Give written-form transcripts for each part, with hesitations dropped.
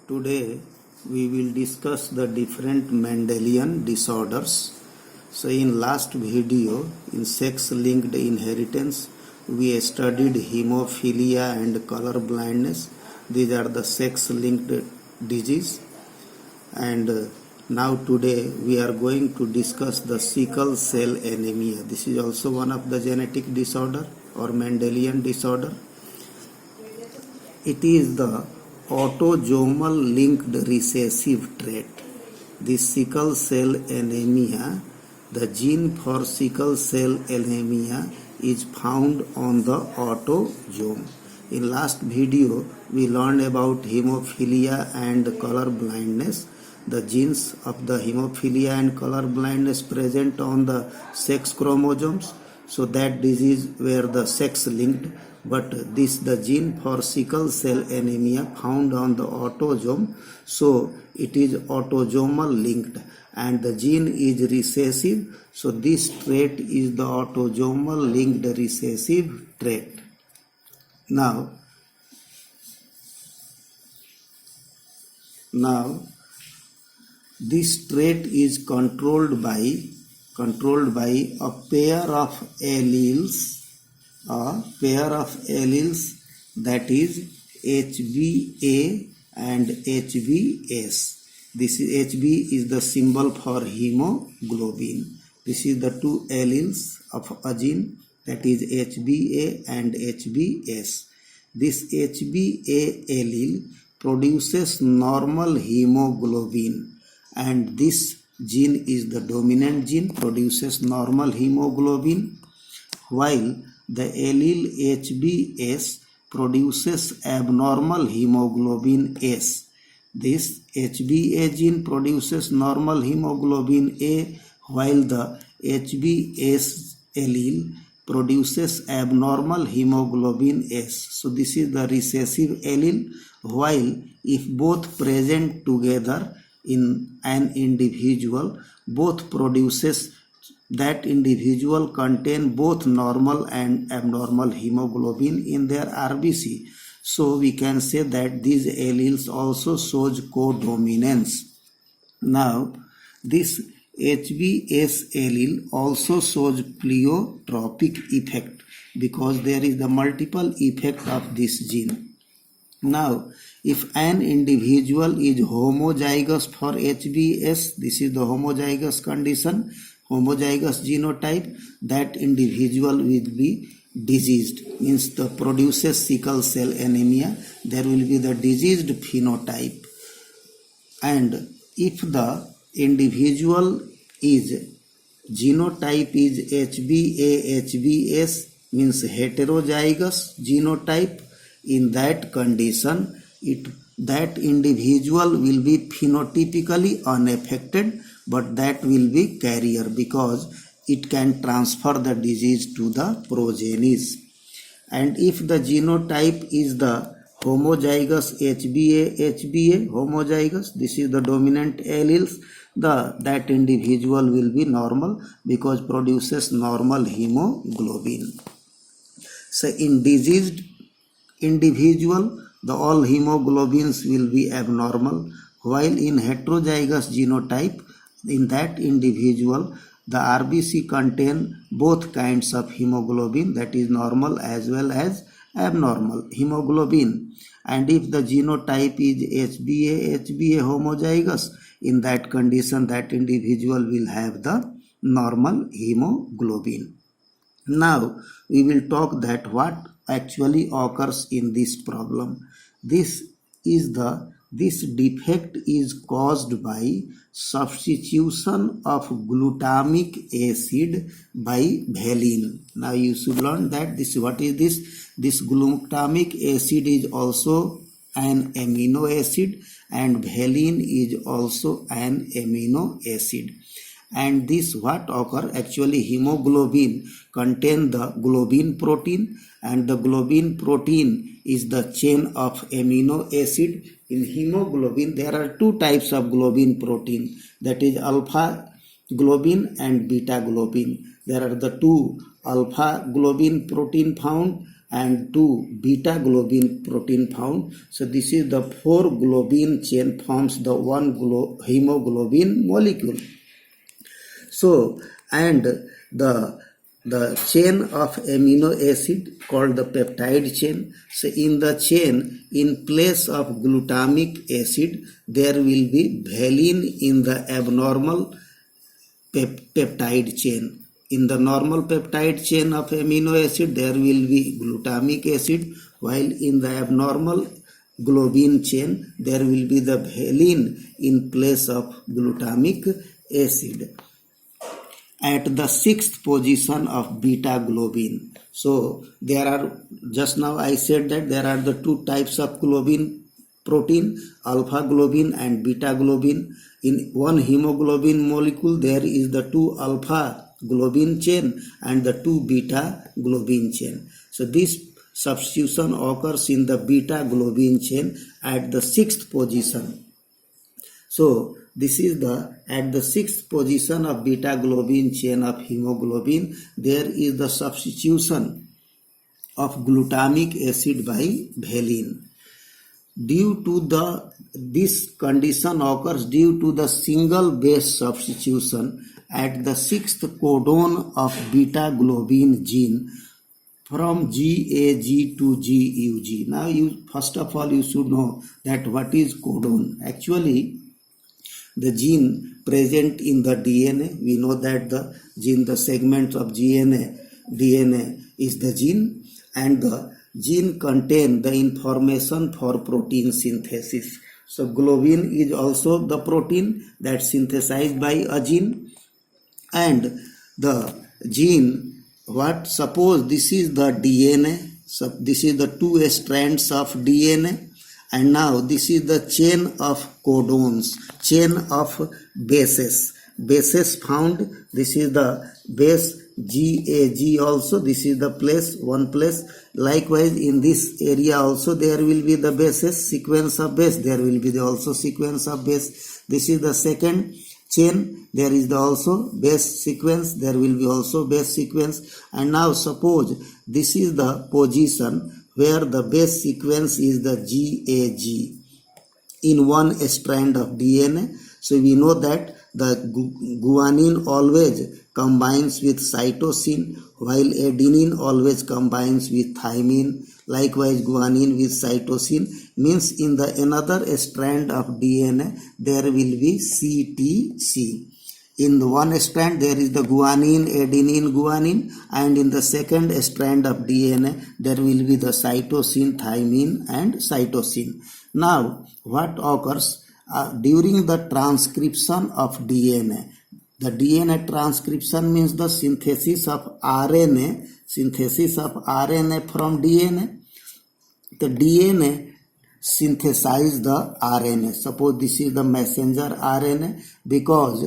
Today we will discuss the different Mendelian disorders. So in last video in sex linked inheritance we studied hemophilia and color blindness. These are the sex linked disease, and now today we are going to discuss the sickle cell anemia. This is also one of the genetic disorder or Mendelian disorder. It is the autosomal linked recessive trait. This sickle cell anemia, the gene for sickle cell anemia is found on the autosome. In last video we learned about hemophilia and color blindness. The genes of the hemophilia and color blindness present on the sex chromosomes, so that disease were the sex linked, but the gene for sickle cell anemia found on the autosome, so it is autosomal linked, and the gene is recessive, so this trait is the autosomal linked recessive trait. Now this trait is controlled by a pair of alleles, that is HbA and HbS. This is Hb is the symbol for hemoglobin. This is the two alleles of a gene, that is HbA and HbS. This HbA allele produces normal hemoglobin, and this gene is the dominant gene, produces normal hemoglobin, while the allele HbS produces abnormal hemoglobin S. This HbA gene produces normal hemoglobin A, while the HbS allele produces abnormal hemoglobin S. So this is the recessive allele, while if both present together in an individual, both produces, that individual contain both normal and abnormal hemoglobin in their RBC. So we can say that these alleles also shows codominance. Now this HbS allele also shows pleiotropic effect, because there is the multiple effect of this gene. Now, if an individual is homozygous for HbS, this is the homozygous condition, homozygous genotype, that individual will be diseased, means the produces sickle cell anemia, there will be the diseased phenotype. And if the individual is genotype is HbA HbS, means heterozygous genotype, in that condition that individual will be phenotypically unaffected, but that will be carrier, because it can transfer the disease to the progenies. And if the genotype is the homozygous HbA homozygous, this is the dominant alleles, that individual will be normal, because produces normal hemoglobin. So in diseased individual, the all hemoglobins will be abnormal, while in heterozygous genotype, in that individual the RBC contain both kinds of hemoglobin, that is normal as well as abnormal hemoglobin. And if the genotype is HbA homozygous, in that condition that individual will have the normal hemoglobin. Now we will talk that what actually occurs in this problem. This defect is caused by substitution of glutamic acid by valine. Now you should learn that what is this? This glutamic acid is also an amino acid, and valine is also an amino acid. And this what occur, actually hemoglobin contain the globin protein, and the globin protein is the chain of amino acid. In hemoglobin there are two types of globin protein, that is alpha globin and beta globin. There are the two alpha globin protein found and 2 beta globin protein found. So this is the 4 globin chain forms the 1 hemoglobin molecule. So, and the chain of amino acid called the peptide chain. So in the chain, in place of glutamic acid, there will be valine in the abnormal peptide chain. In the normal peptide chain of amino acid, there will be glutamic acid, while in the abnormal globin chain, there will be the valine in place of glutamic acid at the 6th position of beta globin. So there are, just now I said that there are the 2 types of globin protein, alpha globin and beta globin. In one hemoglobin molecule, there is the 2 alpha globin chain and the 2 beta globin chain. So this substitution occurs in the beta globin chain at the 6th position. So this is at the 6th position of beta globin chain of hemoglobin, there is the substitution of glutamic acid by valine. Due to this condition occurs due to the single base substitution at the 6th codon of beta globin gene from GAG to GUG. Now first of all you should know that what is codon. Actually, the gene present in the DNA, we know that the segments of DNA is the gene, and the gene contain the information for protein synthesis. So globin is also the protein that's synthesized by a gene, and the gene, suppose this is the DNA, so this is the 2 strands of DNA, and now this is the chain of codons, chain of bases found. This is the base GAG also, this is the one place. Likewise in this area also there will be the bases, sequence of base, there will be also sequence of base. This is the second chain, there is also base sequence, there will be also base sequence. And now suppose this is the position where the base sequence is the GAG in one strand of DNA. So we know that the guanine always combines with cytosine, while adenine always combines with thymine. Likewise guanine with cytosine, means in the another strand of DNA there will be CTC. In the one strand there is the guanine, adenine, guanine, and in the second strand of DNA there will be the cytosine, thymine and cytosine. Now what occurs during the transcription of DNA? The DNA transcription means the synthesis of RNA from DNA. The DNA synthesize the RNA. Suppose this is the messenger RNA, because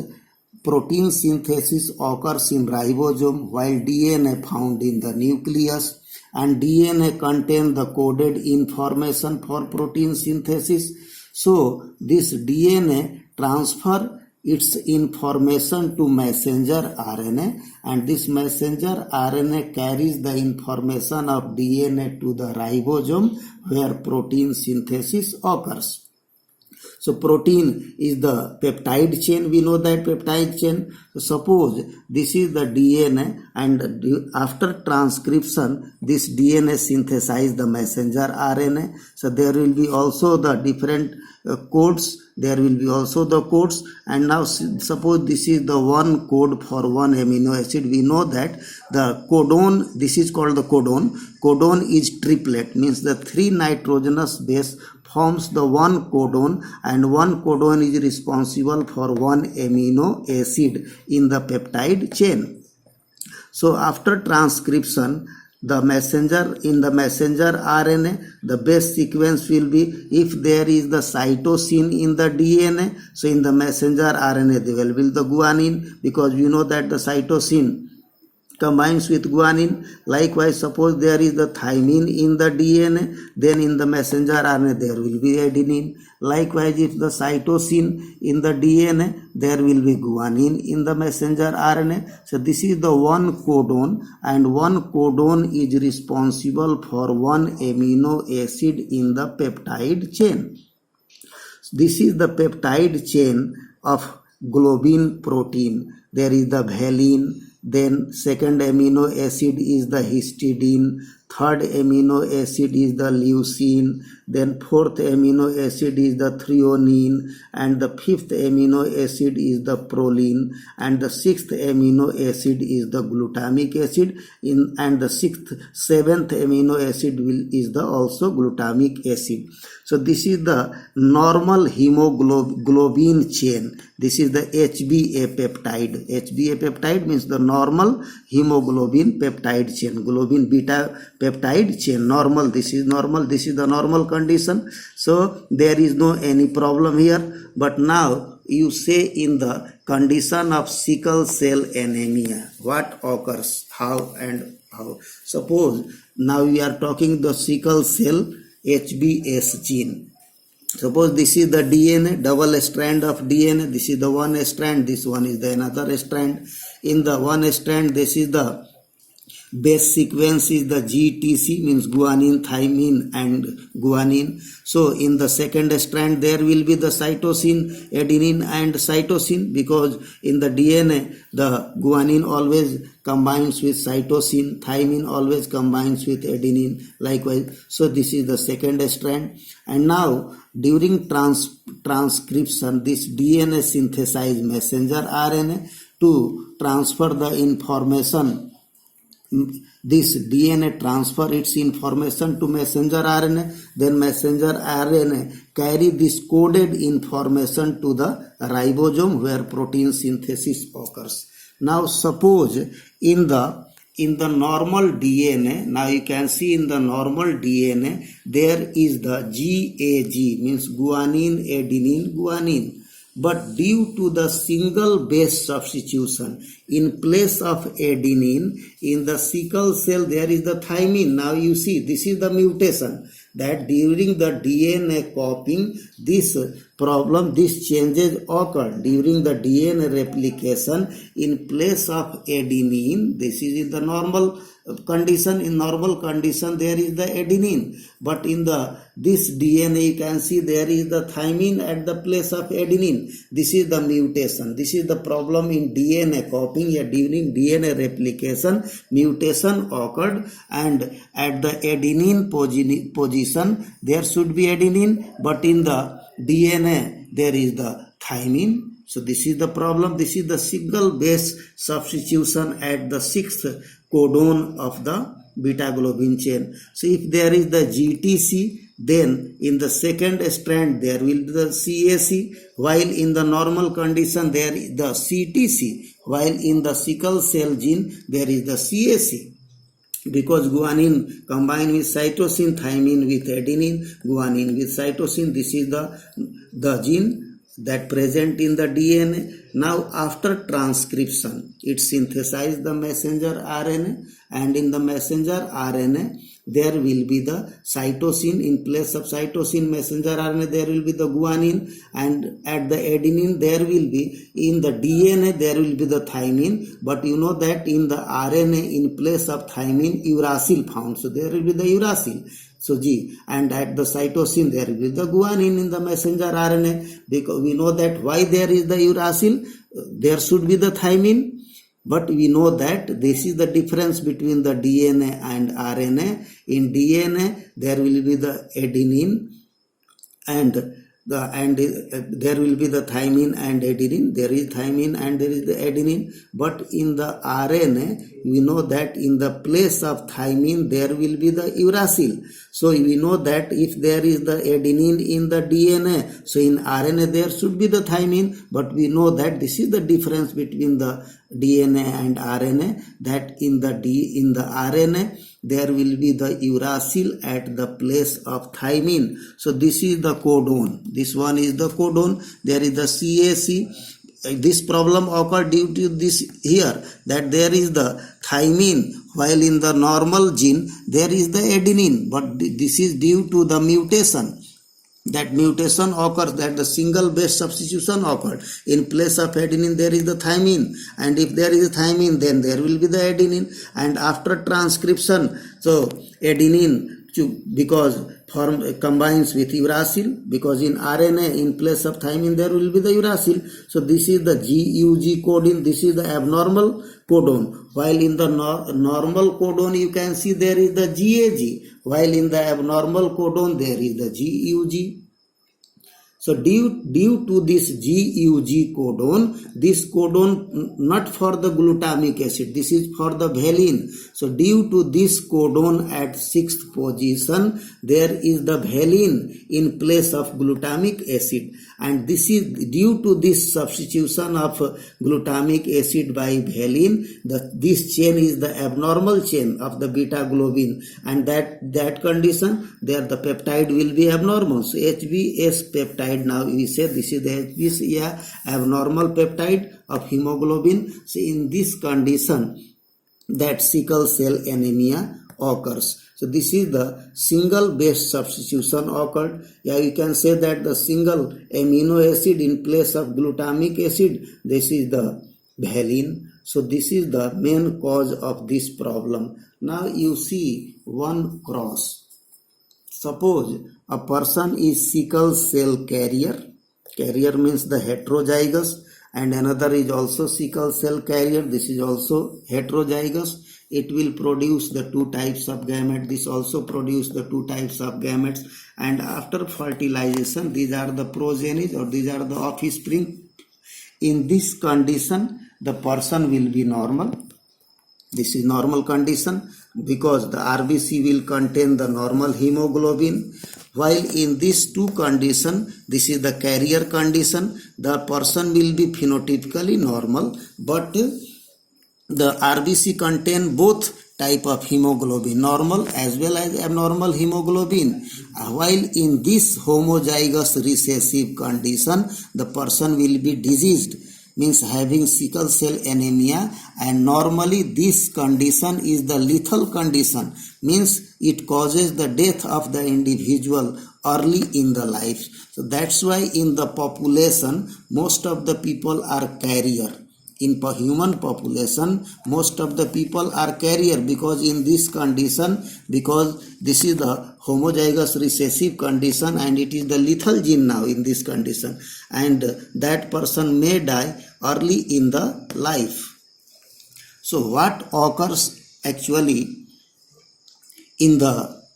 protein synthesis occurs in ribosome while DNA found in the nucleus, and DNA contains the coded information for protein synthesis. So this DNA transfer its information to messenger RNA, and this messenger RNA carries the information of DNA to the ribosome where protein synthesis occurs. So protein is the peptide chain, we know that peptide chain. So suppose this is the DNA, and after transcription this DNA synthesize the messenger RNA. So there will be also the different codes, there will be also the codes. And now suppose this is the one code for one amino acid. We know that the codon, this is called the codon. Codon is triplet, means the 3 nitrogenous base forms the one codon, and one codon is responsible for one amino acid in the peptide chain. So after transcription, in the messenger RNA, the base sequence will be, if there is the cytosine in the DNA, so in the messenger RNA there will be the guanine, because we know that the cytosine combines with guanine. Likewise, suppose there is the thymine in the DNA, then in the messenger RNA there will be adenine. Likewise, if the cytosine in the DNA, there will be guanine in the messenger RNA. So this is the one codon, and one codon is responsible for one amino acid in the peptide chain. This is the peptide chain of globin protein. There is the valine, then second amino acid is the histidine, third amino acid is the leucine, then fourth amino acid is the threonine, and the fifth amino acid is the proline, and the sixth amino acid is the glutamic acid, and the seventh amino acid is the also glutamic acid. So this is the normal hemoglobin chain. This is the HbA peptide. HbA peptide means the normal hemoglobin peptide chain. Globin beta peptide chain. Normal. This is normal. This is the normal condition. So there is no any problem here. But now you say in the condition of sickle cell anemia, what occurs? How and how? Suppose now we are talking the sickle cell HbS gene. Suppose this is the DNA, double strand of DNA. This is the one strand, this one is the another strand. In the one strand, this is the base sequence is the GTC, means guanine, thymine and guanine. So in the second strand there will be the cytosine, adenine and cytosine, because in the DNA the guanine always combines with cytosine, thymine always combines with adenine, likewise. So this is the second strand. And now during transcription, this DNA synthesizes messenger RNA to transfer the information. This DNA transfer its information to messenger RNA, then messenger RNA carry this coded information to the ribosome where protein synthesis occurs. Now suppose in the normal DNA, now you can see in the normal DNA there is the GAG, means guanine, adenine, guanine. But due to the single base substitution, in place of adenine, in the sickle cell there is the thymine. Now you see, this is the mutation, that during the DNA copying, this problem, these changes occur. During the DNA replication, in place of adenine, this is in the normal condition. In normal condition there is the adenine, but in this DNA you can see there is the thymine at the place of adenine. This is the mutation. This is the problem in DNA copying. During DNA replication, mutation occurred, and at the adenine position there should be adenine, but in the DNA there is the thymine. So this is the problem. This is the single base substitution at the sixth codon of the beta globin chain. So if there is the GTC, then in the second strand there will be the CAC, while in the normal condition there is the CTC, while in the sickle cell gene there is the CAC. Because guanine combined with cytosine, thymine with adenine, guanine with cytosine, this is the gene that present in the DNA. Now after transcription, it synthesizes the messenger RNA, and in the messenger RNA there will be the cytosine. In place of cytosine messenger RNA there will be the guanine, and at the adenine there will be, in the DNA there will be the thymine, but you know that in the RNA in place of thymine uracil found, so there will be the uracil. So G, and at the cytosine there will be the guanine in the messenger RNA, because we know that why there is the uracil, there should be the thymine, but we know that this is the difference between the DNA and RNA. In DNA there will be the adenine and there will be the thymine and adenine. There is thymine and there is the adenine, but in the RNA we know that in the place of thymine there will be the uracil. So we know that if there is the adenine in the DNA, so in RNA there should be the thymine, but we know that this is the difference between the DNA and RNA, that in the RNA there will be the uracil at the place of thymine. So this is the codon. This one is the codon. There is the CAC. this problem occur due to this here, that there is the thymine, while in the normal gene there is the adenine, but this is due to the mutation. That mutation occurs, that the single base substitution occurred. In place of adenine there is the thymine, and if there is a thymine then there will be the adenine, and after transcription, so adenine because combines with uracil, because in RNA in place of thymine there will be the uracil. So this is the GUG codon, this is the abnormal codon, while in the normal codon you can see there is the GAG, while in the abnormal codon there is the GUG. So due to this GUG codon, this codon not for the glutamic acid, this is for the valine. So due to this codon at 6th position, there is the valine in place of glutamic acid, and this is due to this substitution of glutamic acid by valine. This chain is the abnormal chain of the beta globin, and that condition there the peptide will be abnormal. So HbS peptide, now we say this is the HbS abnormal peptide of hemoglobin. So in this condition that sickle cell anemia occurs. So this is the single base substitution occurred. Yeah, you can say that the single amino acid in place of glutamic acid, this is the valine. So this is the main cause of this problem. Now you see one cross. Suppose a person is sickle cell carrier. Carrier means the heterozygous, and another is also sickle cell carrier. This is also heterozygous. It will produce the two types of gametes. This also produce the two types of gametes. And after fertilization, these are the progenies, or these are the offspring. In this condition, the person will be normal. This is normal condition because the RBC will contain the normal hemoglobin. While in these two conditions, this is the carrier condition, the person will be phenotypically normal, but the RBC contain both type of hemoglobin, normal as well as abnormal hemoglobin. While in this homozygous recessive condition, the person will be diseased, means having sickle cell anemia, and normally this condition is the lethal condition, means it causes the death of the individual early in the life. So that's why in the population most of the people are carrier. In human population most of the people are carrier, because in this condition, because this is the homozygous recessive condition and it is the lethal gene now in this condition, and that person may die early in the life. So what occurs actually in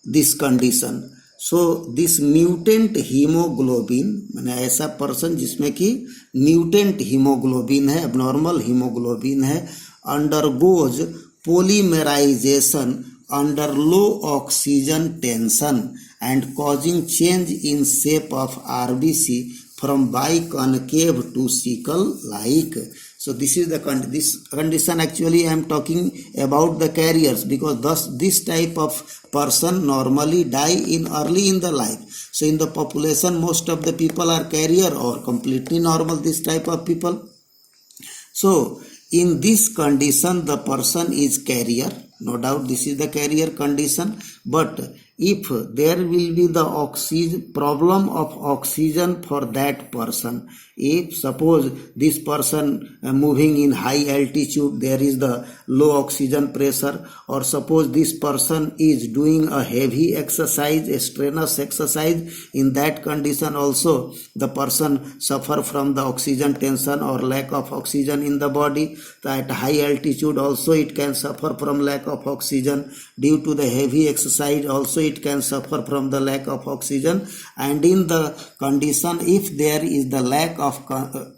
this condition? So this mutant hemoglobin, माने ऐसा person जिसमें कि mutant haemoglobin है, abnormal hemoglobin है, undergoes polymerization under low oxygen tension and causing change in shape of RBC from biconcave to sickle-like. So this is this condition. Actually I am talking about the carriers, because thus this type of person normally die early in the life. So in the population most of the people are carrier or completely normal, this type of people. So in this condition the person is carrier, no doubt this is the carrier condition, but if there will be the oxygen problem of oxygen for that person, if suppose this person moving in high altitude, there is the low oxygen pressure, or suppose this person is doing a heavy exercise, a strenuous exercise, in that condition also the person suffer from the oxygen tension or lack of oxygen in the body. At high altitude also it can suffer from lack of oxygen. Due to the heavy exercise also it can suffer from the lack of oxygen. And in the condition, if there is the lack of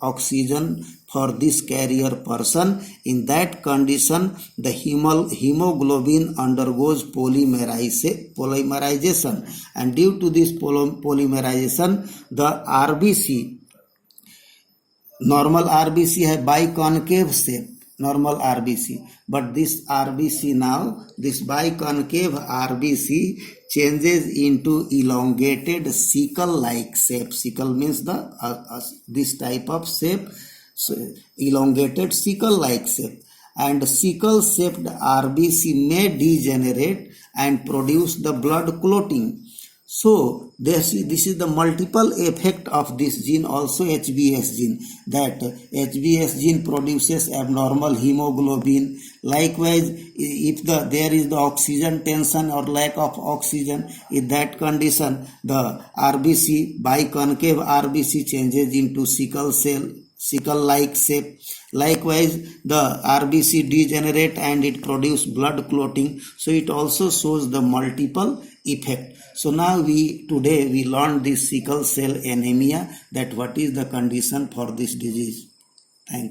oxygen for this carrier person, in that condition the hemoglobin undergoes polymerization, and due to this polymerization the RBC, normal RBC है biconcave shape, normal RBC, but this RBC now, this biconcave RBC changes into elongated sickle-like shape. Sickle means the this type of shape. elongated sickle-like shape, and sickle-shaped RBC may degenerate and produce the blood clotting. So this is the multiple effect of this gene, also HbS gene, that HbS gene produces abnormal hemoglobin. Likewise, if there is the oxygen tension or lack of oxygen, in that condition the RBC, biconcave RBC, changes into sickle-like shape. Likewise, the RBC degenerate and it produce blood clotting. So it also shows the multiple effect. So now today we learned this sickle cell anemia, that what is the condition for this disease.